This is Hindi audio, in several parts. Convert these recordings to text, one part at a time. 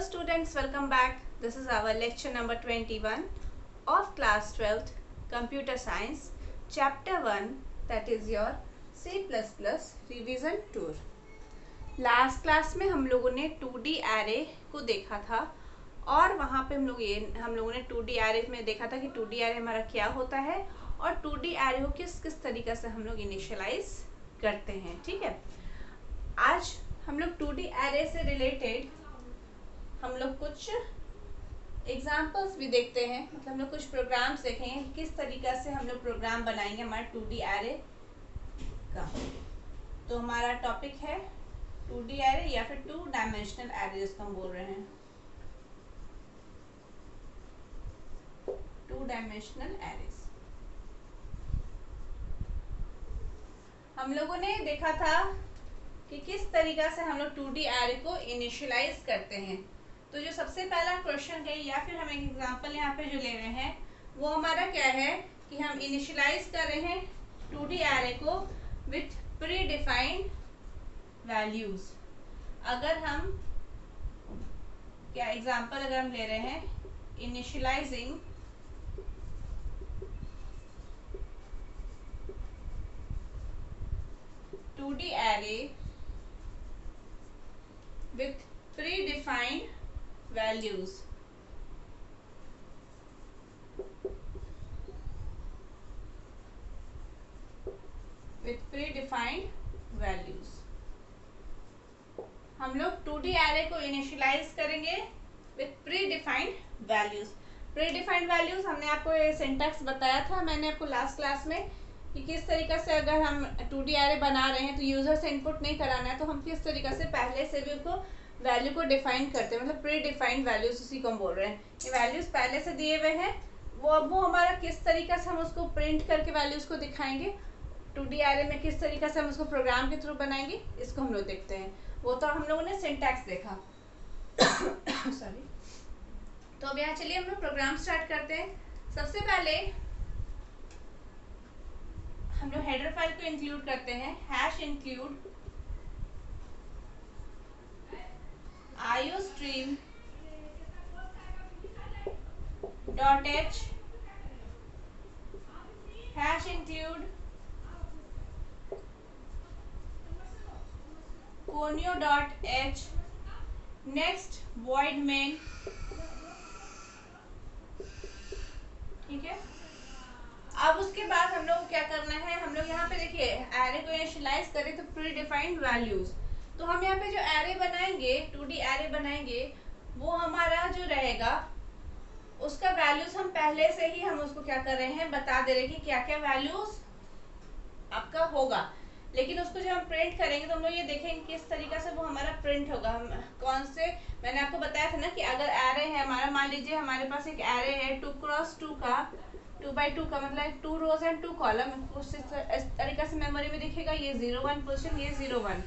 students, welcome back. This is our lecture number 21 of class 12th Computer Science Chapter 1, that is your C++ revision tour. Last class में हम लोगों ने 2D एरे को देखा था और वहाँ पे हम लोगों ने 2D एरे में देखा था कि 2D एरे हमारा क्या होता है और 2D एरे को किस किस तरीके से हम लोग इनिशियलाइज करते हैं. ठीक है, आज हम लोग 2D एरे से रिलेटेड हम लोग कुछ एग्जाम्पल्स भी देखते हैं. मतलब हम लोग कुछ प्रोग्राम्स देखेंगे किस तरीके से हम लोग प्रोग्राम बनाएंगे हमारे 2D एरे का. तो हमारा टॉपिक है 2D एरे या फिर 2 डायमेंशनल एरे जिसको हम बोल रहे हैं 2 डायमेंशनल एरेज. हम लोगों ने देखा था कि किस तरीका से हम लोग 2D एरे को इनिशियलाइज करते हैं. तो जो सबसे पहला क्वेश्चन है या फिर हम एक एग्जांपल यहाँ पे जो ले रहे हैं वो हमारा क्या है कि हम इनिशियलाइज कर रहे हैं 2D एरे को विथ प्री डिफाइंड वैल्यूज. अगर हम क्या एग्जांपल अगर हम ले रहे हैं initialising two D array with predefined values. With predefined values. हम लोग 2D एरे को इनिशियलाइज करेंगे with predefined values. Predefined values हमने आपको ये सिंटैक्स बताया था मैंने आपको लास्ट क्लास में कि किस तरीके से अगर हम 2D एरे बना रहे हैं तो यूजर से इनपुट नहीं कराना है तो हम किस तरीके से पहले से भी उसको वैल्यू को डिफाइन करते हैं. मतलब प्री डिफाइंड वैल्यूज उसी को हम बोल रहे हैं. ये वैल्यूज पहले से दिए हुए हैं वो हमारा किस तरीके से हम उसको प्रिंट करके वैल्यूज को दिखाएंगे 2D एरे में किस तरीके से हम उसको प्रोग्राम के थ्रू बनाएंगे इसको हम लोग देखते हैं. वो तो हम लोगों ने सिंटैक्स देखा. सॉरी. तो अब यहाँ चलिए हम लोग प्रोग्राम स्टार्ट करते हैं. सबसे पहले हम लोग हेडर फाइल को इंक्लूड करते हैं. Hash include iostream .h hash include conio.h next void main. ठीक है. अब उसके बाद हम लोग क्या करना है हम लोग यहाँ पे देखिए एरे को इनिशियलाइज करें तो प्री डिफाइंड वैल्यूज. तो हम यहाँ पे जो एरे बनाएंगे 2D एरे बनाएंगे वो हमारा जो रहेगा उसका वैल्यूज हम पहले से ही हम उसको क्या कर रहे हैं बता दे रहे हैं कि क्या क्या वैल्यूज आपका होगा. लेकिन उसको जब हम प्रिंट करेंगे तो हम लोग ये देखेंगे किस तरीके से वो हमारा प्रिंट होगा. हम कौन से मैंने आपको बताया था ना कि अगर एरे है हमारा मान लीजिए हमारे पास एक एरे है 2x2 का 2x2 का मतलब 2 रोज एंड 2 कॉलम. इस तरीके से मेमोरी में दिखेगा. ये 0 1 पोजीशन ये 0 1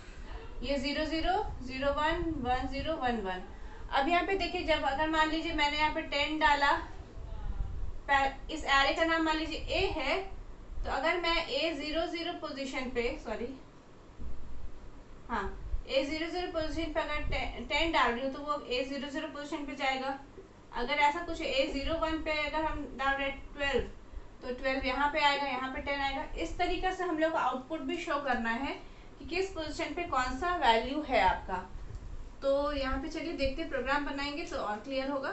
ये 0 0 0 1 1 0 1 1. अब यहाँ पे देखिए जब अगर मान लीजिए मैंने यहाँ पे 10 डाला इस एरे का नाम मान लीजिए A है तो अगर मैं A00 पोजीशन पे सॉरी हाँ A00 पोजीशन पे अगर 10 डाल रही हूँ तो वो A00 पोजीशन पे जाएगा. अगर ऐसा कुछ A01 पे अगर हम डाल रहे 12 तो 12 यहाँ पे आएगा यहाँ पे 10 आएगा. इस तरीके से हम लोग आउटपुट भी शो करना है कि किस पोजीशन पे कौन सा वैल्यू है आपका. तो यहाँ पे चलिए देखते प्रोग्राम बनाएंगे तो और क्लियर होगा.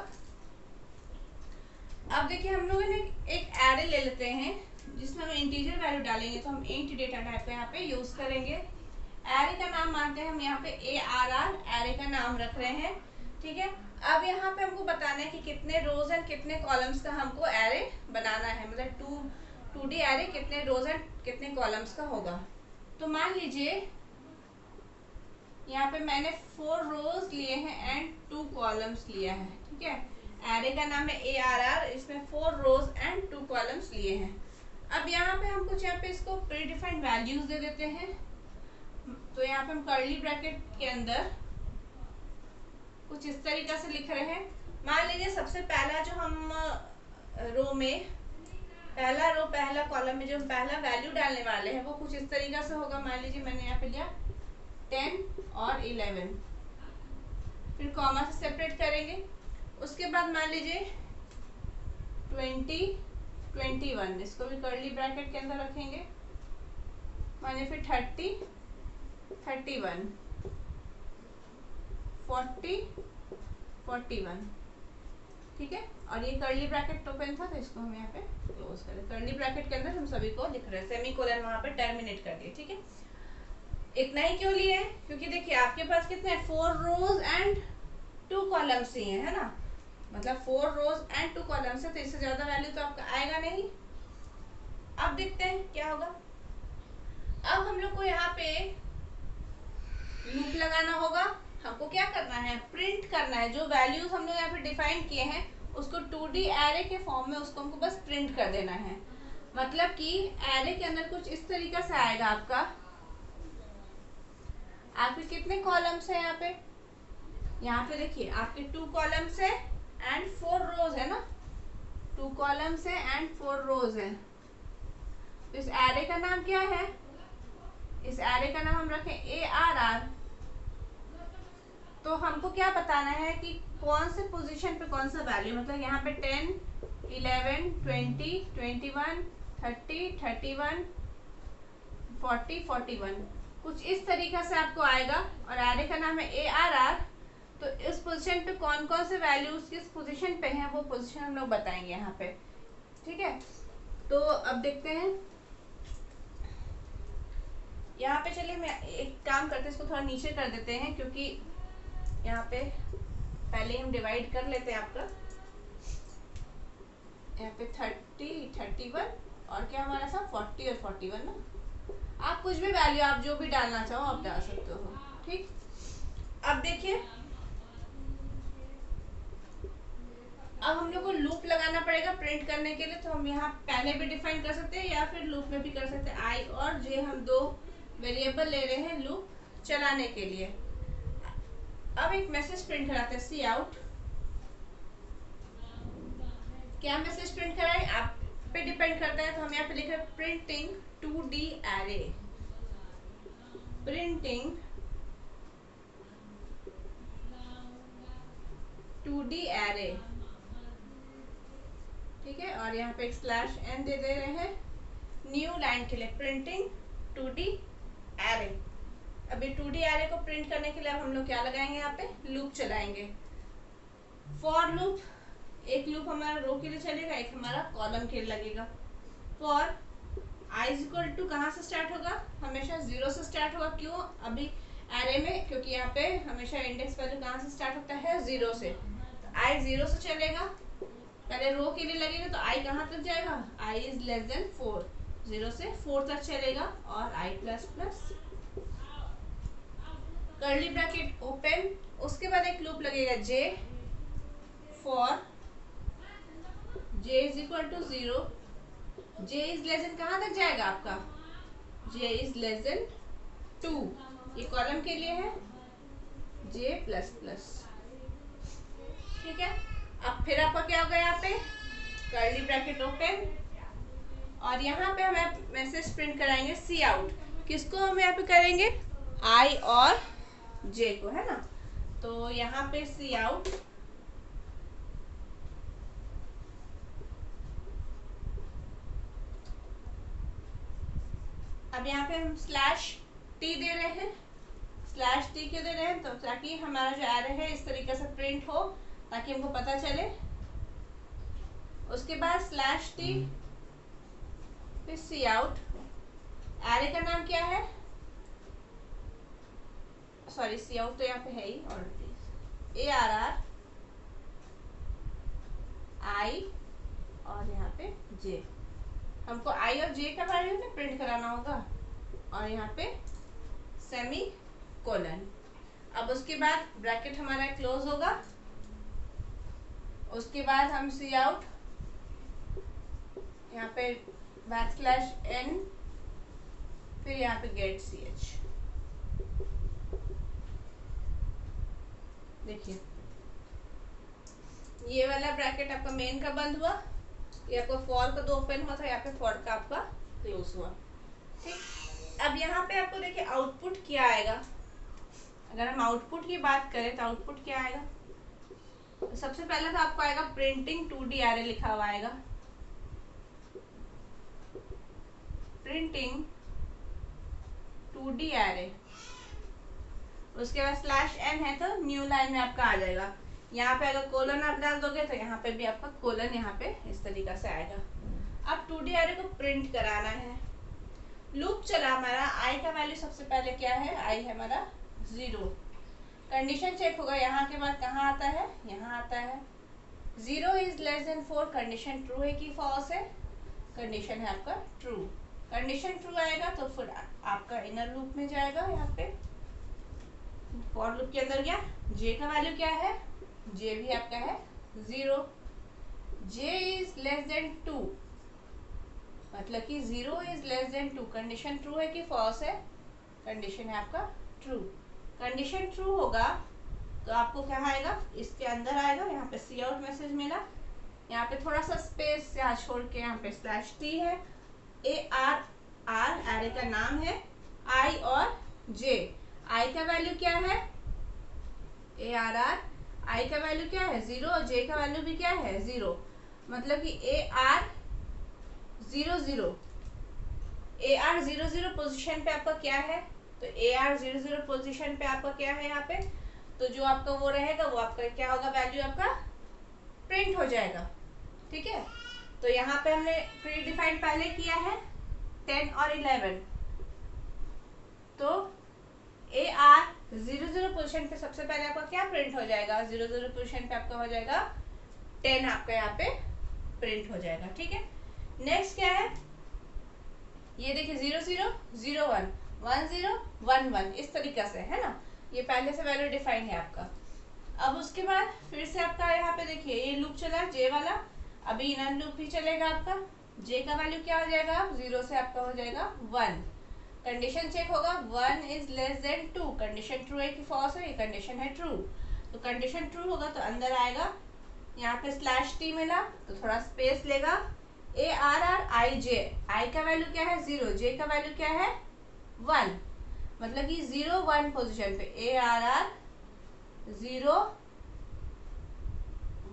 अब देखिए हम लोगों ने एक एरे ले लेते हैं जिसमें हम इंटीजर वैल्यू डालेंगे तो हम इंट डेटा टाइप का यहाँ पे यूज करेंगे. एरे का नाम मानते हैं हम यहाँ पे ARR एरे का नाम रख रहे हैं. ठीक है. अब यहाँ पे हमको बताना है कि कितने रोज एंड कितने कॉलम्स का हमको एरे बनाना है. मतलब 2D एरे कितने रोज एंड कितने कॉलम्स का होगा. तो मान लीजिए यहाँ पे मैंने 4 रोज लिए हैं एंड 2 कॉलम्स लिया है. ठीक है. एरे का नाम है ARR. इसमें 4 रोज एंड 2 कॉलम्स लिए हैं. अब यहाँ पे हम कुछ यहाँ पे इसको प्रीडिफाइंड वैल्यूज दे देते हैं. तो यहाँ पे हम कर्ली ब्रैकेट के अंदर कुछ इस तरीके से लिख रहे हैं. मान लीजिए सबसे पहला जो हम रो में पहला कॉलम में जो हम पहला वैल्यू डालने वाले हैं वो कुछ इस तरीके से होगा. मान लीजिए मैंने यहाँ पे लिया 10 और 11. फिर कॉमा से सेपरेट करेंगे। उसके बाद मान लीजिए 20, 21, इसको भी कर्ली ब्रैकेट के अंदर रखेंगे। मानिए फिर 30, 31, 40, 41, ठीक है। और ये कर्ली ब्रैकेट ओपन था तो इसको हम यहाँ पे क्लोज कर दें। कर्ली ब्रैकेट के अंदर हम सभी को लिख रहे हैं, सेमीकोलन वहां पे टर्मिनेट कर दिए, ठीक है। इतना ही क्यों लिए हैं? क्योंकि देखिए आपके पास कितने 4 रोज एंड 2 कॉलम्स ही है ना, मतलब 4 रोज एंड 2 कॉलम्स है, तो इससे ज्यादा वैल्यू तो आपका आएगा नहीं। अब देखते हैं क्या होगा। अब हम लोग को यहाँ पे लूप लगाना होगा। हमको क्या करना है, प्रिंट करना है। जो वैल्यूज हम लोग यहाँ पे डिफाइन किए हैं उसको 2D एरे के फॉर्म में उसको हमको बस प्रिंट कर देना है। मतलब कि एरे के अंदर कुछ इस तरीका से आएगा आपका। आपके कितने कॉलम्स है यहाँ पे देखिए आपके 2 कॉलम्स है एंड 4 रोज है ना, 2 कॉलम्स है एंड 4 रोज है। तो इस एरे का नाम क्या है? इस एरे का नाम हम रखें ARR। तो हमको क्या बताना है कि कौन से पोजीशन पे कौन सा वैल्यू, मतलब यहाँ पे 10, 11, 20, 21, 30, 31, 40, 41 कुछ इस तरीका से आपको आएगा। और एरे का नाम है ARR। तो इस पोजीशन पे कौन कौन से वैल्यूज किस पोजीशन पे हैं वो पोजीशन हम लोग बताएंगे यहाँ पे, ठीक है। तो अब देखते हैं यहाँ पे। चलिए मैं एक काम करते हैं, इसको थोड़ा नीचे कर देते हैं क्योंकि यहाँ पे पहले हम डिवाइड कर लेते हैं आपका। यहाँ पे 30, 31 और क्या हमारा सा 40 और 41 ना। आप कुछ भी वैल्यू आप जो भी डालना चाहो आप डाल सकते हो, ठीक। अब देखिए अब हम लोग को लूप लगाना पड़ेगा प्रिंट करने के लिए। तो हम यहाँ पहले भी डिफाइन कर सकते हैं या फिर लूप में भी कर सकते हैं। आई और जे हम 2 वेरिएबल ले रहे हैं लूप चलाने के लिए। अब एक मैसेज प्रिंट कराते हैं, सी आउट। क्या मैसेज प्रिंट कराएं आप पे डिपेंड करता है। तो हम यहाँ पे लिख रहे हैं printing 2D array, printing 2D array, ठीक है। और यहाँ पे एक /n दे रहे हैं न्यू लाइन के लिए, प्रिंटिंग 2D एरे। अभी 2D एरे को प्रिंट करने के लिए अब हम लोग क्या लगाएंगे, यहाँ पे लूप चलाएंगे। फॉर लूप, एक लूप हमारा रो के लिए चलेगा, एक हमारा कॉलम के लिए लगेगा। फॉर i इक्वल टू कहाँ से स्टार्ट होगा, हमेशा 0 से स्टार्ट होगा। क्यों? अभी एरे में, क्योंकि यहाँ पे हमेशा इंडेक्स वैल्यू कहाँ से स्टार्ट होता है, 0 से। तो i 0 से चलेगा। पहले रो के लिए लगेगा तो i कहाँ तक जाएगा, i इज लेस देन 4, 0 से 4 तक चलेगा। और i plus plus curly bracket open. उसके बाद एक लूप लगेगा j, for j is equal to 0, j is less than कहाँ तक जाएगा आपका, j इज लेस देन 2, ये कॉलम के लिए है, j प्लस प्लस, ठीक है। अब फिर आपका क्या होगा, यहाँ पे कर्ली ब्रैकेट ओपन और यहाँ पे हमें मैसेज प्रिंट कराएंगे सी आउट। किसको हम यहाँ पे करेंगे, i और j को, है ना। तो यहाँ पे सी आउट, अब यहाँ पे हम /t दे रहे हैं। /t क्यों दे रहे हैं, तो ताकि हमारा जो एरे है इस तरीके से प्रिंट हो, ताकि हमको पता चले। उसके बाद /t फिर सी आउट। एरे का नाम क्या है, सॉरी सी आउट तो यहाँ पे है ही ऑलरेडी, ARR i और यहाँ पे j। हमको i और j का वैल्यू में प्रिंट कराना होगा। और यहाँ पे सेमी कोलन। अब उसके बाद ब्रैकेट हमारा क्लोज होगा। उसके बाद हम सी आउट, यहाँ पे \n, फिर यहाँ पे गेट ch। देखिए ये वाला ब्रैकेट आपका मेन का बंद हुआ, ये आपका फॉर का 2 ओपन हुआ था, यहाँ पे फॉर का आपका क्लोज हुआ, ठीक। अब यहाँ पे आपको देखिए आउटपुट क्या आएगा। अगर हम आउटपुट की बात करें तो आउटपुट क्या आएगा, तो सबसे पहले तो आपको आएगा प्रिंटिंग 2D एरे लिखा हुआ आएगा, प्रिंटिंग 2D एरे। उसके बाद स्लैश एन है तो न्यू लाइन में आपका आ जाएगा। यहाँ पे अगर कोलन आप डाल दोगे तो यहाँ पे भी आपका कोलन यहाँ पे इस तरीका से आएगा। अब 2D एरे को प्रिंट कराना है। लूप चला हमारा, आई का वैल्यू सबसे पहले क्या है, आई है हमारा 0। कंडीशन चेक होगा, यहाँ के बाद कहाँ आता है, यहाँ आता है। 0 is less than 4, condition true है कि फॉल्स है, कंडीशन है आपका ट्रू। कंडीशन ट्रू आएगा तो फिर आपका इनर लूप में जाएगा। यहाँ पे फॉर लूप के अंदर गया, जे का वैल्यू क्या है, जे भी आपका है 0। जे इज लेस देन 2, मतलब कि 0 is less than 2, condition true है कि फॉल्स है, कंडीशन है आपका ट्रू। कंडीशन ट्रू होगा तो आपको क्या आएगा, इसके अंदर आएगा, यहाँ पे सी आउट मैसेज मिला, यहाँ पे थोड़ा सा स्पेस यहाँ छोड़ के यहाँ पे स्लैश टी है, ARR एरे का नाम है, आई और जे। आई का वैल्यू क्या है, ARR, आई का वैल्यू क्या है 0 और जे का वैल्यू भी क्या है 0, मतलब कि AR 00, AR 00 पोजीशन पे आपका क्या है, तो AR 00 पोजीशन पे आपका क्या है यहाँ पे, तो जो आपका वो रहेगा वो आपका क्या होगा, वैल्यू आपका प्रिंट हो जाएगा। ठीक है, तो यहाँ पे हमने प्री डिफाइंड पहले किया है 10 और 11, तो AR 00 पोजीशन पे सबसे पहले आपका क्या प्रिंट हो जाएगा, 00 पोजीशन पे आपका हो जाएगा 10, आपका यहाँ पे प्रिंट हो जाएगा। ठीक है, नेक्स्ट क्या है, ये देखिए 00 01 10 11 इस तरीके से है ना, ये पहले से वैल्यू डिफाइंड है आपका। अब उसके बाद फिर से आपका यहाँ पे देखिए ये लूप चला जे वाला, अभी इनर लूप भी चलेगा आपका। जे का वैल्यू क्या हो जाएगा, 0 से आपका हो जाएगा 1। कंडीशन चेक होगा, 1 is less than 2, condition true है कि फॉल्स है, ये कंडीशन है ट्रू। तो कंडीशन ट्रू होगा तो अंदर आएगा, यहाँ पे स्लैश टी मिला तो थोड़ा स्पेस लेगा, ARR आई जे, आई का वैल्यू क्या है 0, जे का वैल्यू क्या है 1, मतलब कि 0 1 पोजीशन पे, ARR 0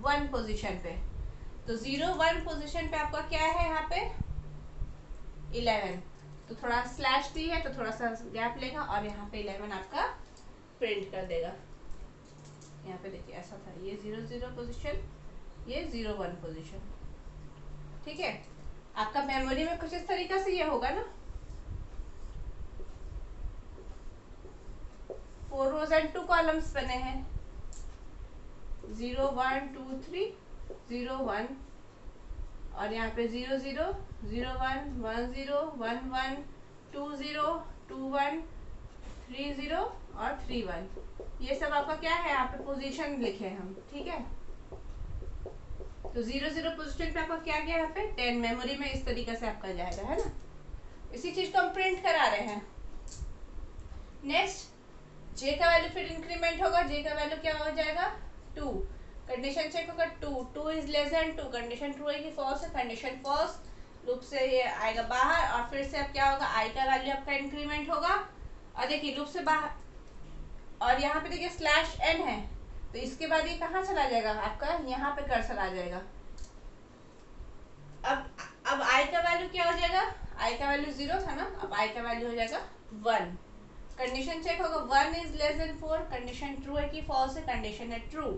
1 पोजीशन पे, तो 0 1 पोजीशन पे आपका क्या है यहाँ पे 11, तो थोड़ा स्लैश टी है तो थोड़ा सा गैप लेगा और यहाँ पे 11 आपका प्रिंट कर देगा। यहाँ पे देखिए ऐसा था, ये 0 0 पोजीशन, ये 0 1 पोजीशन। ठीक है, आपका मेमोरी में कुछ इस तरीका से ये होगा ना, 4 रोज एंड 2 कॉलम्स बने हैं, 0 1 2 3 0 1, और यहाँ पे 0 0 0 1 1 0 1 1 2 0 2 1 3 0 और 3 1, ये सब आपका क्या है, यहाँ पे पोजीशन लिखे हैं हम। ठीक है, तो 0 0 पोजीशन पे आपका क्या गया, यहाँ पे 10 मेमोरी में इस तरीके से आपका जाएगा, है ना। इसी चीज को हम प्रिंट करा रहे हैं। नेक्स्ट जे का वैल्यू फिर इंक्रीमेंट होगा, जे का वैल्यू क्या हो जाएगा 2, कंडीशन चेक होगा 2 is less than 2, condition true है कि फॉल्स है, कंडीशन फॉल्स, लूप से ये आएगा बाहर और फिर से अब क्या होगा, आई का वैल्यू आपका इंक्रीमेंट होगा, और देखिए लूप से बाहर, और यहाँ पे देखिए स्लैश एन है तो इसके बाद ये कहाँ चला जाएगा, आपका यहाँ पे कर्सर आ जाएगा। अब आई का वैल्यू क्या हो जाएगा, आई का वैल्यू 0 था ना, अब आई का वैल्यू हो जाएगा 1। कंडीशन चेक होगा, 1 is less than 4, condition true है कि फॉल्स है, कंडीशन है ट्रू,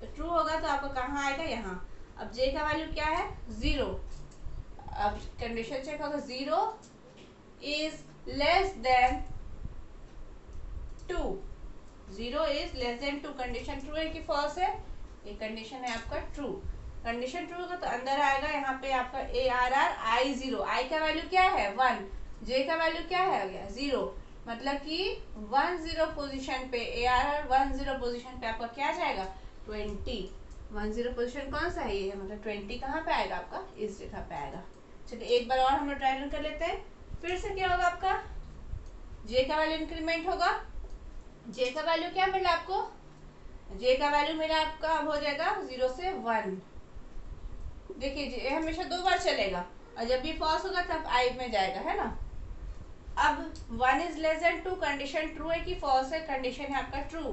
तो ट्रू होगा तो आपको कहाँ आएगा, यहाँ। अब जे का वैल्यू क्या है 0, अब कंडीशन चेक होगा, 0 is less than 2, 0 is less than 2, condition true है कि फॉल्स है, ये कंडीशन है आपका ट्रू। कंडीशन ट्रू होगा तो अंदर आएगा यहाँ पे आपका ARR आई 0, आई का वैल्यू क्या है 1, जे का वैल्यू क्या है 0, मतलब कि 1 0 पोजीशन पे, ARR 1 0 पोजीशन पे आपका क्या जाएगा 20, 1 0 पोजीशन कौन सा है ये, मतलब 20 कहाँ पे आएगा आपका, इस जगह पे आएगा। चलिए एक बार और हम लोग ट्राई रन कर लेते हैं। फिर से क्या होगा, आपका जे का वैल्यू इंक्रीमेंट होगा, जे का वैल्यू क्या मिला आपको, जे का वैल्यू मिला आपका अब हो जाएगा 0 से 1। देखिए जे हमेशा 2 बार चलेगा और जब भी फॉल्स होगा तब आई में जाएगा, है ना। अब 1 is less than 2 condition true है कि फॉल्स है, कंडीशन है आपका ट्रू,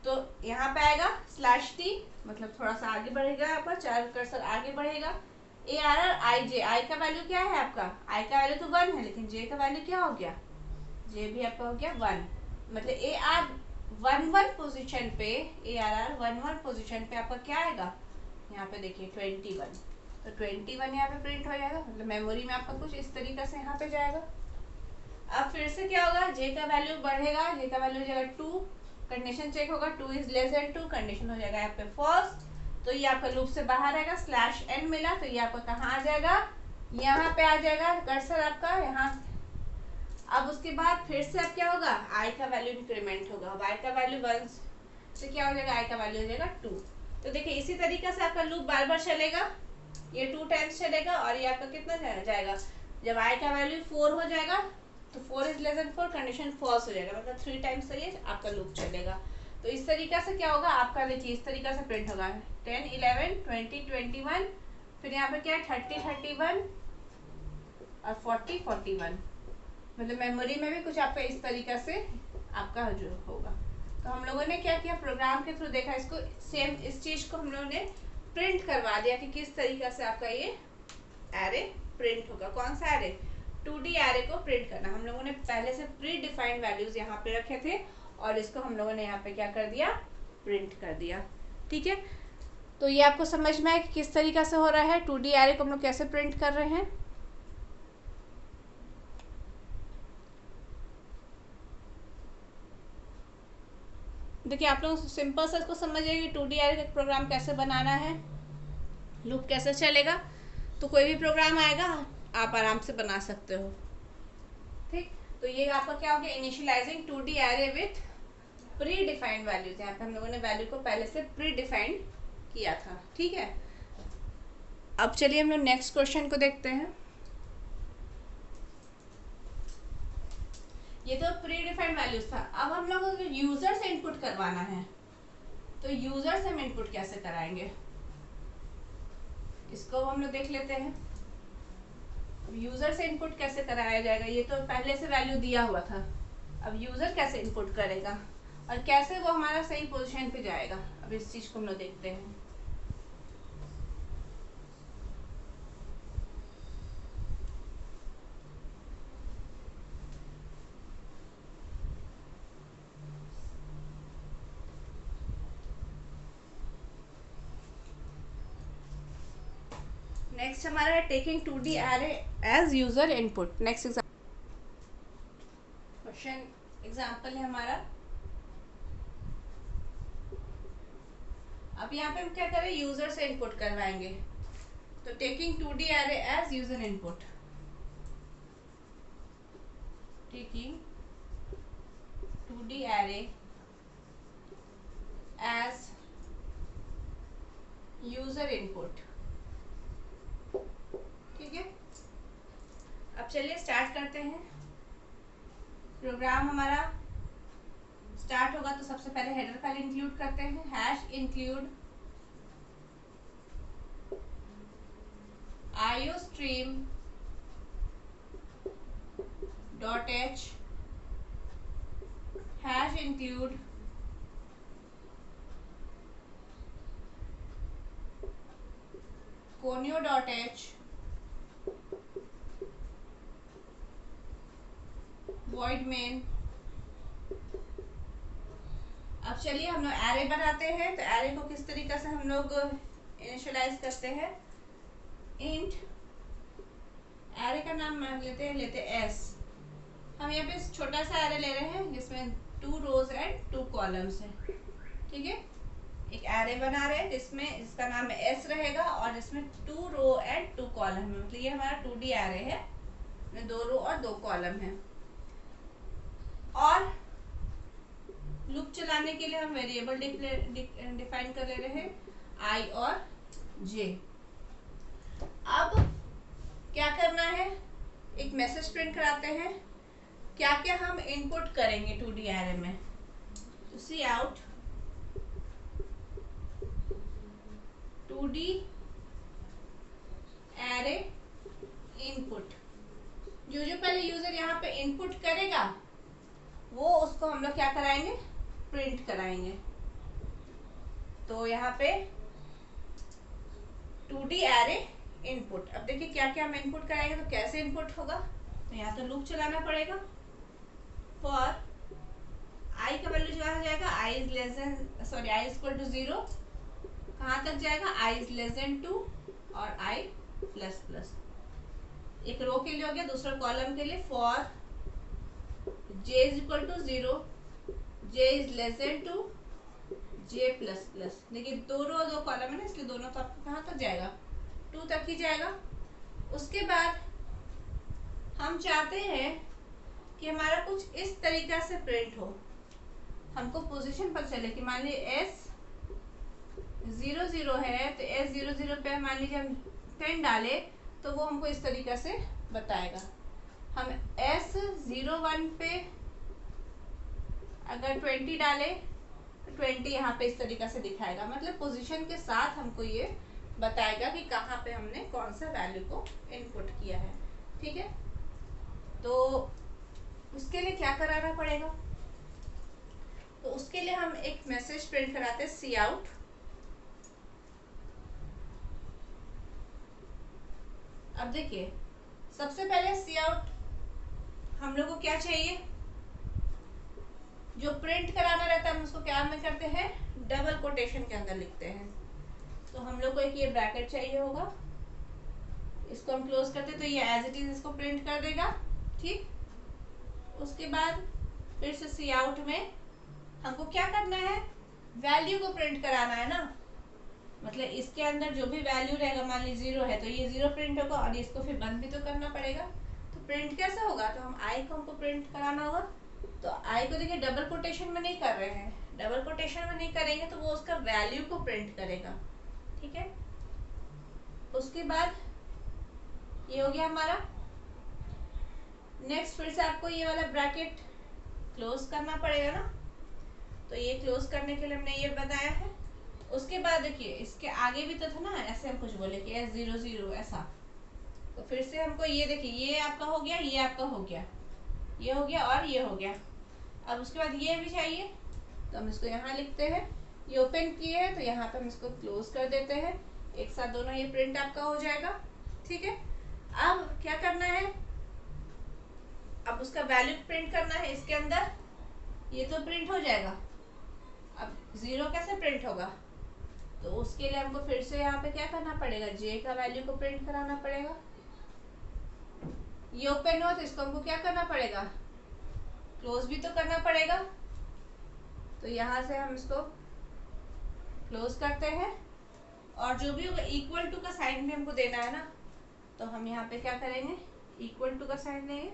तो यहाँ पे आएगा /t, मतलब थोड़ा सा आगे बढ़ेगा, आपका चार कर्सर आगे बढ़ेगा, ARR IJ, आई का वैल्यू क्या है आपका, आई का वैल्यू तो 1 है, लेकिन J का वैल्यू क्या हो गया, J भी आपका हो गया 1, मतलब AR 1 पोजीशन पे, ARR 1 पोजीशन पे आपका क्या आएगा, यहाँ पे देखिए 21, तो 21 यहाँ पे प्रिंट हो जाएगा, मतलब मेमोरी में आपका कुछ इस तरीके से यहाँ पे जाएगा। अब फिर से क्या होगा, J का वैल्यू बढ़ेगा, J का वैल्यू हो जाएगा 2, कंडीशन चेक होगा 2 इज लेस देन 2, कंडीशन हो जाएगा यहाँ पे फॉल्स, तो ये आपका लूप से बाहर आएगा, /n मिला, तो ये आपका कहाँ आ जाएगा, यहाँ पे आ जाएगा कर्सर आपका यहाँ। अब उसके बाद फिर से अब क्या होगा, I का वैल्यू इंक्रीमेंट होगा, अब I का वैल्यू 1 से क्या हो जाएगा, I का वैल्यू हो जाएगा 2। तो देखिए इसी तरीके से आपका लूप बार बार चलेगा, ये 2 टाइम्स चलेगा, और ये आपका कितना जाएगा, जब I का वैल्यू 4 हो जाएगा तो 4 is less than 4, condition false हो जाएगा, मतलब 3 टाइम्स से ये आपका लूप चलेगा। तो इस तरीके से क्या होगा आपका, देखिए इस तरीके से प्रिंट होगा 10 11 20 21, फिर यहाँ पे क्या है 30 31 और 40 41, मतलब मेमोरी में भी कुछ आपका इस तरीके से आपका जो होगा। तो हम लोगों ने क्या किया, प्रोग्राम के थ्रू देखा इसको, सेम इस चीज को हम लोगों ने प्रिंट करवा दिया कि किस तरीके से आपका ये एरे प्रिंट होगा। कौन सा एरे, 2D एरे को प्रिंट करना। हम लोगों ने पहले से प्री डिफाइंड वैल्यूज यहाँ पे रखे थे और इसको हम लोगों ने यहाँ पे क्या कर दिया, प्रिंट कर दिया। ठीक है, तो ये आपको समझ में आया कि किस तरीके से हो रहा है, 2D एरे को हम लोग कैसे प्रिंट कर रहे हैं। देखिए आप लोग सिंपल से इसको समझिए कि 2D एरे का प्रोग्राम कैसे बनाना है, लूप कैसे चलेगा, तो कोई भी प्रोग्राम आएगा आप आराम से बना सकते हो। ठीक, तो ये आपका क्या हो गया, initialising 2D array with pre defined values. यहाँ पे हम लोगों ने वैल्यू को पहले से प्री डिफाइंड किया था। ठीक है, अब चलिए हम लोग नेक्स्ट क्वेश्चन को देखते हैं। ये तो प्री डिफाइंड वैल्यूज था, अब हम लोग को यूजर से इनपुट करवाना है, तो यूजर से हम इनपुट कैसे कराएंगे, इसको हम लोग देख लेते हैं। यूजर से इनपुट कैसे कराया जाएगा, ये तो पहले से वैल्यू दिया हुआ था, अब यूजर कैसे इनपुट करेगा और कैसे वो हमारा सही पोजीशन पे जाएगा, अब इस चीज को हम लोग देखते हैं। नेक्स्ट हमारा है taking 2D array as user input. Next question example है हमारा, अब यहाँ पे हम क्या करें, यूजर से इनपुट करवाएंगे, तो taking 2D array as user input, taking 2D array as user input. ठीक है, अब चलिए स्टार्ट करते हैं। प्रोग्राम हमारा स्टार्ट होगा तो सबसे पहले हेडर फाइल इंक्लूड करते हैं, #include iostream.h #include conio.h void main। अब चलिए हम लोग एरे बनाते हैं, तो एरे को किस तरीके से हम लोग इनिशियलाइज करते हैं, इंट एरे का नाम मान लेते हैं s। हम यहाँ पे छोटा सा एरे ले रहे हैं जिसमें 2 रोज एंड 2 कॉलम्स है। ठीक है, एक एरे बना रहे हैं जिसमें इसका नाम s रहेगा और इसमें 2 रो एंड 2 कॉलम है, मतलब ये हमारा 2D एरे है, में 2 रो और 2 कॉलम है। और लूप चलाने के लिए हम वेरिएबल डिफाइन कर ले रहे हैं i और j। अब क्या करना है, एक मैसेज प्रिंट कराते हैं, क्या क्या हम इनपुट करेंगे 2D एरे में, तो सी आउट 2D एरे इनपुट। जो जो पहले यूजर यहाँ पे इनपुट उसको हम लोग क्या कराएंगे, प्रिंट कराएंगे। तो यहाँ पे 2D एरे इनपुट। अब देखिए क्या क्या हम इनपुट कराएंगे, तो कैसे इनपुट होगा, तो यहाँ तो लूप चलाना पड़ेगा। फॉर आई का वैल्यू जो आ जाएगा, I is less than, sorry I is equal to 0, कहाँ तक जाएगा, आई इज लेस देन 2 और आई प्लस प्लस। एक रो के लिए हो गया, दूसरा कॉलम के लिए for j is equal to 0, j is less than 2, j plus plus. देखिए दो रो दो कॉलम है ना, इसलिए दोनों तो आपको कहाँ तक जाएगा, 2 तक ही जाएगा। उसके बाद हम चाहते हैं कि हमारा कुछ इस तरीका से प्रिंट हो, हमको पोजीशन पर चले कि मान लीजिए S 0 0 है, तो S 0 0 पे मान लीजिए हम 10 डाले, तो वो हमको इस तरीका से बताएगा। हम S 0 1 पे अगर 20 डाले तो 20 यहाँ पे इस तरीका से दिखाएगा, मतलब पोजीशन के साथ हमको ये बताएगा कि कहाँ पे हमने कौन सा वैल्यू को इनपुट किया है। ठीक है, तो उसके लिए क्या कराना पड़ेगा, तो उसके लिए हम एक मैसेज प्रिंट कराते हैं, सी आउट। अब देखिए सबसे पहले सी आउट हम लोग को क्या चाहिए, जो प्रिंट कराना रहता है हम उसको क्या में करते हैं, डबल कोटेशन के अंदर लिखते हैं। तो हम लोग को एक ये ब्रैकेट चाहिए होगा, इसको हम क्लोज करते हैं तो ये एज इट इज इसको प्रिंट कर देगा। ठीक, उसके बाद फिर से सी आउट में हमको क्या करना है, वैल्यू को प्रिंट कराना है ना, मतलब इसके अंदर जो भी वैल्यू रहेगा, मान लीजिए 0 है तो ये 0 प्रिंट होगा, और इसको फिर बंद भी तो करना पड़ेगा। तो प्रिंट कैसे होगा, तो हम आई को हमको प्रिंट कराना होगा। तो आई को देखिए डबल कोटेशन में नहीं कर रहे हैं, डबल कोटेशन में नहीं करेंगे तो वो उसका वैल्यू को प्रिंट करेगा। ठीक है, उसके बाद ये हो गया हमारा। नेक्स्ट फिर से आपको ये वाला ब्रैकेट क्लोज करना पड़ेगा ना, तो ये क्लोज करने के लिए हमने ये बताया है। उसके बाद देखिए इसके आगे भी तो था ना, ऐसे हम कुछ बोले कि S0 0 ऐसा, तो फिर से हमको ये देखिए ये आपका हो गया, ये आपका हो गया, ये हो गया और ये हो गया। अब उसके बाद ये भी चाहिए, तो हम इसको यहाँ लिखते हैं, ये ओपन किए हैं तो यहाँ पे हम इसको क्लोज कर देते हैं, एक साथ दोनों ये प्रिंट आपका हो जाएगा। ठीक है, अब क्या करना है, अब उसका वैल्यू प्रिंट करना है इसके अंदर, ये तो प्रिंट हो जाएगा। अब 0 कैसे प्रिंट होगा, तो उसके लिए हमको फिर से यहाँ पे क्या करना पड़ेगा, j का वैल्यू को प्रिंट कराना पड़ेगा। ये ओपन हुआ तो इसको हमको क्या करना पड़ेगा, क्लोज भी तो करना पड़ेगा। तो यहाँ से हम इसको क्लोज करते हैं, और जो भी होगा इक्वल टू का साइन भी हमको देना है ना, तो हम यहाँ पे क्या करेंगे, इक्वल टू का साइन देंगे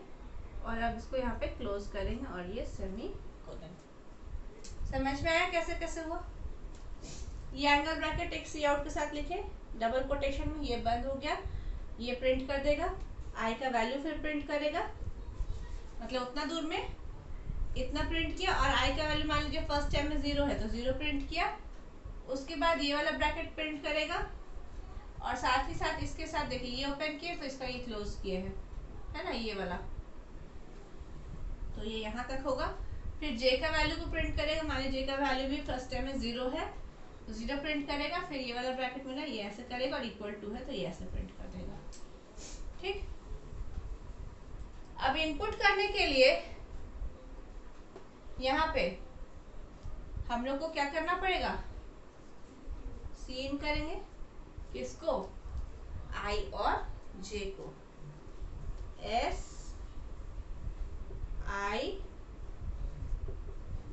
और अब इसको यहाँ पे क्लोज करेंगे, और ये सेमी कोलन। समझ में आया कैसे कैसे हुआ। ये एंगल ब्रैकेट एक सी आउट के साथ लिखे, डबल कोटेशन में, ये बंद हो गया, ये प्रिंट कर देगा, आई का वैल्यू फिर प्रिंट करेगा, मतलब उतना दूर में इतना प्रिंट किया, और आई का वैल्यू मान लीजिए फर्स्ट टाइम में 0 है तो 0 प्रिंट किया। उसके बाद ये वाला ब्रैकेट प्रिंट करेगा, और साथ ही साथ इसके साथ देखिए ये ओपन किए तो इसका ये क्लोज किए है ना, ये वाला, तो ये यहाँ तक होगा। फिर j का वैल्यू को प्रिंट करेगा, मान लीजिए j का वैल्यू भी फर्स्ट टाइम में 0 है तो 0 प्रिंट करेगा, फिर ये वाला ब्रैकेट मिला, ये ऐसे करेगा, और इक्वल टू है तो ये ऐसे प्रिंट कर देगा। ठीक, अब इनपुट करने के लिए यहाँ पे हम लोग को क्या करना पड़ेगा, सीन करेंगे किसको, I और J को, S I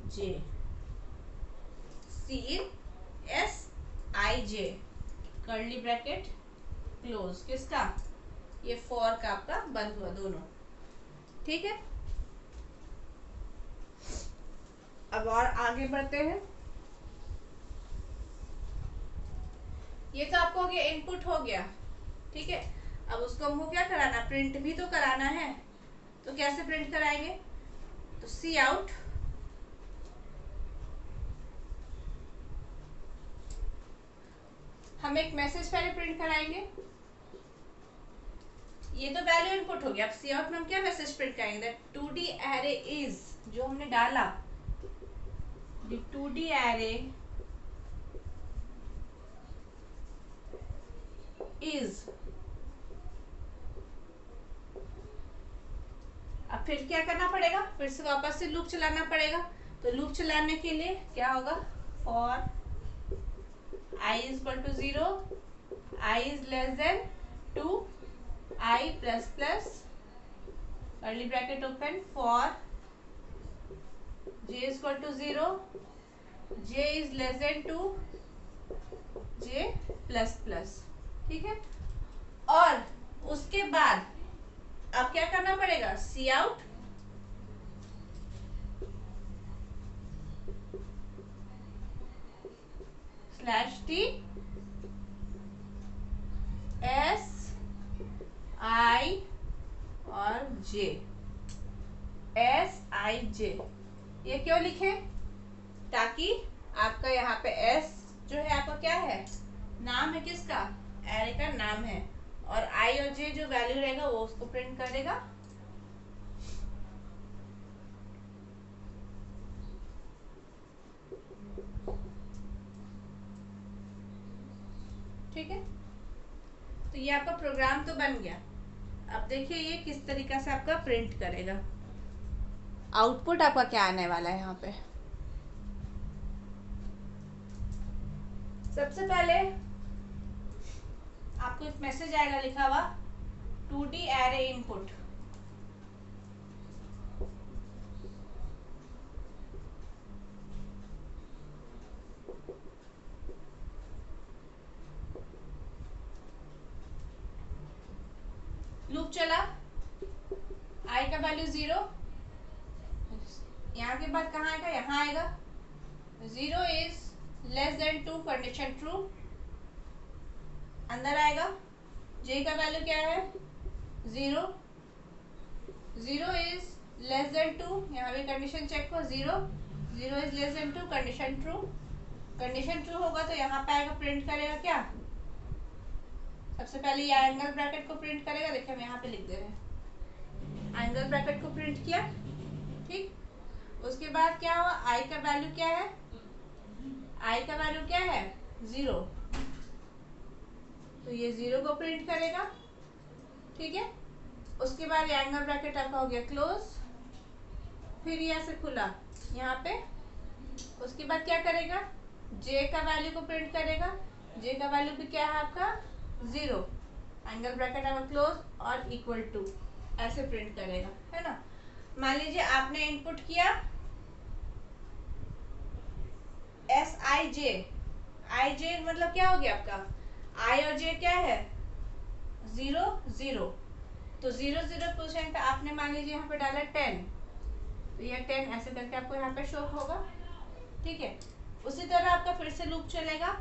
J, scan S I J, curly bracket close, किसका, ये फॉर का आपका बंद हुआ दोनों। ठीक है, अब और आगे बढ़ते हैं। ये तो आपको हो गया, इनपुट हो गया। ठीक है, अब उसको हमको क्या कराना, प्रिंट भी तो कराना है, तो कैसे प्रिंट कराएंगे, तो सी आउट, हम एक मैसेज पहले प्रिंट कराएंगे। ये तो वैल्यू इनपुट हो गया, अब सी आउट में हम क्या मैसेज प्रिंट करेंगे, दैट 2D एरे इज, जो हमने डाला the 2D array is, अब फिर क्या करना पड़ेगा, फिर से वापस से लूप चलाना पड़ेगा। तो लूप चलाने के लिए क्या होगा, for i is equal to 0, i is less than 2, i plus plus curly bracket open, for j is equal to 0, j is less than 2, j plus plus. ठीक है, और उसके बाद अब क्या करना पड़ेगा, cout /t s i और j, s i j। ये क्यों लिखे, ताकि आपका यहाँ पे s जो है आपका क्या है, नाम है किसका, एरे का नाम है, और i और j जो वैल्यू रहेगा वो उसको प्रिंट करेगा। ठीक है, तो ये आपका प्रोग्राम तो बन गया। अब देखिए ये किस तरीका से आपका प्रिंट करेगा, आउटपुट आपका क्या आने वाला है। यहाँ पे सबसे पहले आपको एक मैसेज आएगा लिखा हुआ 2D एरे इनपुट। लूप चला, i का वैल्यू 0, यहाँ के बाद कहाँ आएगा, यहाँ आएगा, 0 is less than 2 condition true, अंदर आएगा, j का वैल्यू क्या है 0, 0 इज लेस देन 2, यहाँ भी कंडीशन चेक को 0, 0 is less than 2 condition true, condition true होगा तो यहाँ पे आएगा, प्रिंट करेगा क्या, सबसे पहले ये एंगल ब्रैकेट को प्रिंट करेगा। देखिए हम यहाँ पे लिख दे रहे हैं, एंगल ब्रैकेट को प्रिंट किया। ठीक, उसके बाद क्या हुआ, i का वैल्यू क्या है, i का वैल्यू क्या है 0, तो ये 0 को प्रिंट करेगा। ठीक है, उसके बाद एंगल ब्रैकेट आपका हो गया क्लोज, फिर ये ऐसे खुला यहाँ पे, उसके बाद क्या करेगा, j का वैल्यू को प्रिंट करेगा, j का वैल्यू भी क्या है आपका 0, एंगल ब्रैकेट आपका क्लोज और इक्वल टू, ऐसे प्रिंट करेगा, है ना। मान लीजिए आपने इनपुट किया एस आई जे, आई जे मतलब क्या हो गया आपका, आई और जे क्या है 0 0, तो 0 आपने मान लीजिए यहाँ पे डाला 10, तो यह 10 ऐसे करके आपको यहाँ पे शो होगा। ठीक है, उसी तरह आपका फिर से लूप चलेगा,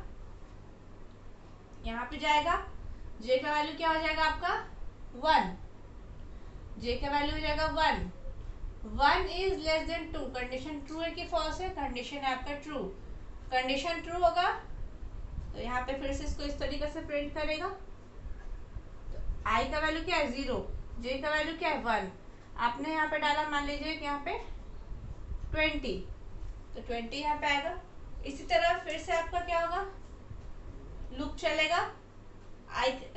यहाँ पे जाएगा, j का वैल्यू क्या हो जाएगा आपका 1, j का वैल्यू हो जाएगा 1, 1 is less than 2, condition true है कि फॉल्स है, कंडीशन है आपका ट्रू, कंडीशन ट्रू होगा तो यहाँ पे फिर से इसको इस तरीके से प्रिंट करेगा। तो i का वैल्यू क्या है 0, j का वैल्यू क्या है 1, आपने यहाँ पे डाला मान लीजिए कि यहाँ पे 20, तो 20 यहाँ पे आएगा। इसी तरह फिर से आपका क्या होगा, लूप चलेगा,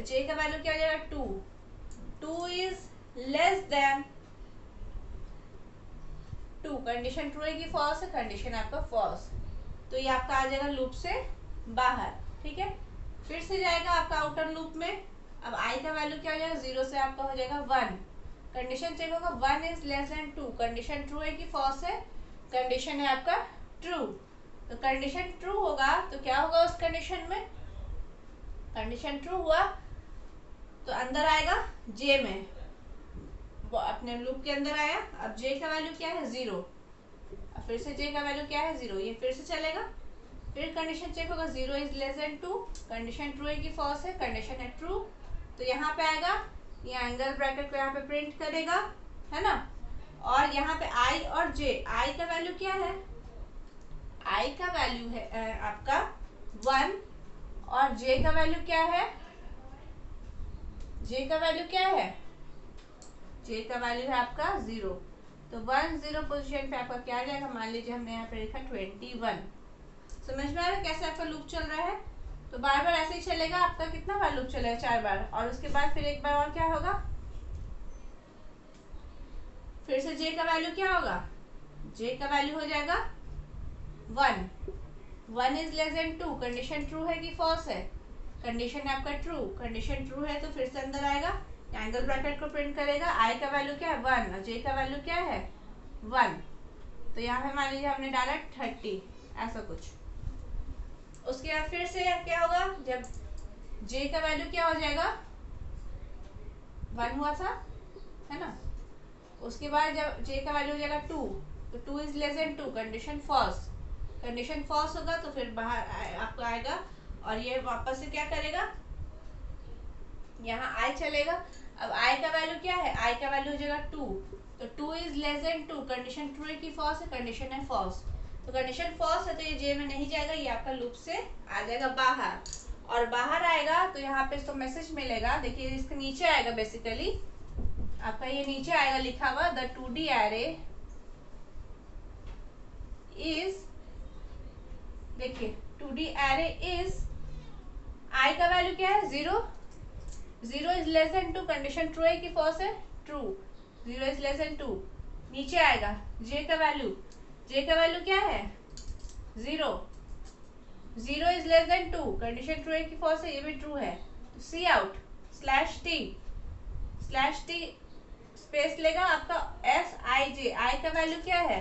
j का वैल्यू क्या हो जाएगा 2, 2 is less than 2, condition true है कि फॉल्स है, कंडीशन आपका फॉल्स, तो ये आपका आ जाएगा लूप से बाहर। ठीक है, फिर से जाएगा आपका आउटर लूप में, अब i का वैल्यू क्या हो जाएगा 0 से आपका हो जाएगा 1, कंडीशन चेक होगा 1 is less than 2, condition true है कि फॉल्स है, कंडीशन है आपका ट्रू, तो कंडीशन ट्रू होगा तो क्या होगा उस कंडीशन में, कंडीशन ट्रू हुआ तो अंदर आएगा j में, वो अपने लूप के अंदर आया, अब j का वैल्यू क्या है 0, अब फिर से j का वैल्यू क्या है 0, ये फिर से चलेगा, फिर कंडीशन चेक होगा 0 is less than 2, condition true है कि फॉल्स है, कंडीशन है ट्रू, तो यहाँ पे आएगा, ये एंगल ब्रैकेट को यहाँ पे प्रिंट करेगा, है ना, और यहाँ पे i और j, i का वैल्यू क्या है, i का वैल्यू है आपका 1, और j का वैल्यू क्या है, j का वैल्यू क्या है, j का वैल्यू है आपका 0, तो 10 पोजीशन पे आपका क्या आ जाएगा, मान लीजिए हमने यहाँ पे लिखा 21। समझ में आ रहा है कैसे आपका लूप चल रहा है। तो बार बार ऐसे ही चलेगा आपका, कितना बार लूप चलेगा, 4 बार, और उसके बाद फिर एक बार और क्या होगा, फिर से जे का वैल्यू क्या होगा, जे का वैल्यू हो जाएगा 1। 1 is less than 2, condition true है कि फॉल्स है, कंडीशन है आपका ट्रू, कंडीशन ट्रू है तो फिर से अंदर आएगा, एंगल ब्रैकेट को प्रिंट करेगा, आई का वैल्यू क्या है 1 और जे का वैल्यू क्या है 1। तो यहाँ पे मान लीजिए हमने डाला 30, ऐसा कुछ। उसके बाद फिर से क्या होगा, जब जे का वैल्यू क्या हो जाएगा 1 हुआ था, है ना, उसके बाद जब जे का वैल्यू हो जाएगा 2, तो 2 is less than 2, condition false, condition false होगा तो फिर बाहर आपको आएगा और ये वापस से क्या करेगा, यहाँ आई चलेगा। अब आई का वैल्यू क्या है, आई का वैल्यू हो जाएगा 2, तो 2 is less than 2, condition true है कि फॉल्स है, कंडीशन है फॉल्स, तो कंडीशन फॉल्स है तो ये जे में नहीं जाएगा, ये आपका लूप से आ जाएगा बाहर, और बाहर आएगा तो यहाँ पे इसको मैसेज मिलेगा, देखिए इसके नीचे आएगा, बेसिकली आपका ये नीचे आएगा लिखा हुआ, द 2D एरे इज, देखिए 2D एरे इज, आई का वैल्यू क्या है 0, 0 is less than 2, condition true है कि फॉल्स है, ट्रू, 0 इज लेस देन 2, नीचे आएगा जे का वैल्यू, जे का वैल्यू क्या है 0, 0 is less than 2, condition true है कि फॉल्स है, ये भी ट्रू है, तो सी आउट /t स्पेस लेगा आपका एस आई जे, आई का वैल्यू क्या है,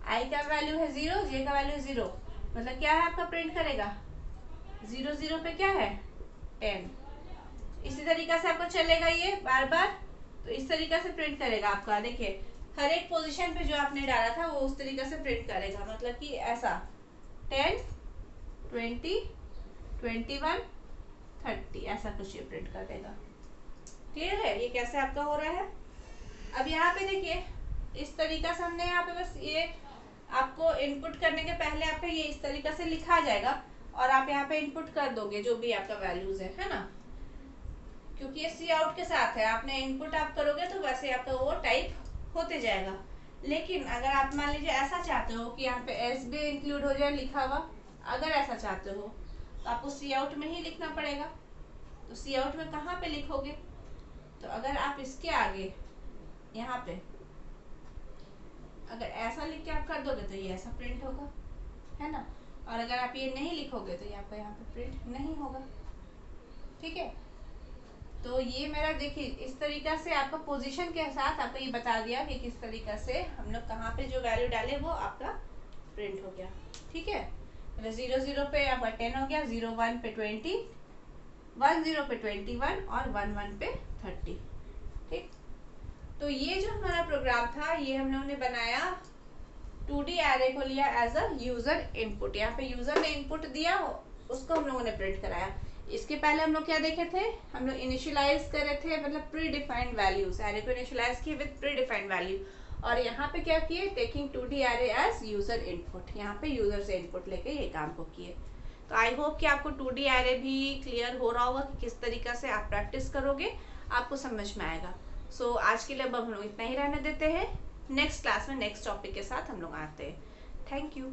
आई का वैल्यू है 0, जे का वैल्यू 0, मतलब क्या है आपका प्रिंट करेगा 0 0 पे क्या है 10। इसी तरीका से आपको चलेगा ये बार बार, तो इस तरीका से प्रिंट करेगा आपका, देखिए हर एक पोजीशन पे जो आपने डाला था वो उस तरीका से प्रिंट करेगा, मतलब कि ऐसा 10 20 21 30 ऐसा कुछ ये प्रिंट कर देगा। क्लियर है ये कैसे आपका हो रहा है। अब यहाँ पे देखिए इस तरीका से हमने यहाँ पे बस ये आपको इनपुट करने के पहले आपका ये इस तरीका से लिखा जाएगा और आप यहाँ पे इनपुट कर दोगे जो भी आपका वैल्यूज है ना, क्योंकि ये सी आउट के साथ है, आपने इनपुट आप करोगे तो वैसे आपका वो टाइप होते जाएगा। लेकिन अगर आप मान लीजिए ऐसा चाहते हो कि यहाँ पे एस भी इंक्लूड हो जाए लिखा हुआ, अगर ऐसा चाहते हो तो आपको सी आउट में ही लिखना पड़ेगा। तो सी आउट में कहाँ पे लिखोगे, तो अगर आप इसके आगे यहाँ पे अगर ऐसा लिख के आप कर दोगे तो ये ऐसा प्रिंट होगा, है ना, और अगर आप ये नहीं लिखोगे तो ये आपका यहाँ पे प्रिंट नहीं होगा। ठीक है, तो ये मेरा देखिए इस तरीका से आपका पोजीशन के साथ आपको ये बता दिया कि किस तरीका से हम लोग कहाँ पे जो वैल्यू डाले वो आपका प्रिंट हो गया। ठीक है, मतलब 0 0 पे आपका 10 हो गया, 0 1 पे 20, 1 0 पे 21 और 1 1 पे 30। ठीक, तो ये जो हमारा प्रोग्राम था ये हम लोगों ने बनाया 2D एरे को लिया एज अ यूजर इनपुट। यहाँ पे यूजर ने इनपुट दिया उसको हम लोगों ने प्रिंट कराया। इसके पहले हम लोग क्या देखे थे, हम लोग इनिशियलाइज कर रहे थे, मतलब प्री डिफाइंड वैल्यूज, एरे को इनिशियलाइज किए विद प्री डिफाइंड वैल्यू, और यहाँ पे क्या किए, taking 2D array as user input, यहाँ पे यूजर से इनपुट लेके ये काम को किए। तो आई होप कि आपको 2D एरे भी क्लियर हो रहा होगा कि किस तरीका से आप प्रैक्टिस करोगे आपको समझ में आएगा। सो आज के लिए अब हम लोग इतना ही रहने देते हैं, नेक्स्ट क्लास में नेक्स्ट टॉपिक के साथ हम लोग आते हैं। Thank you.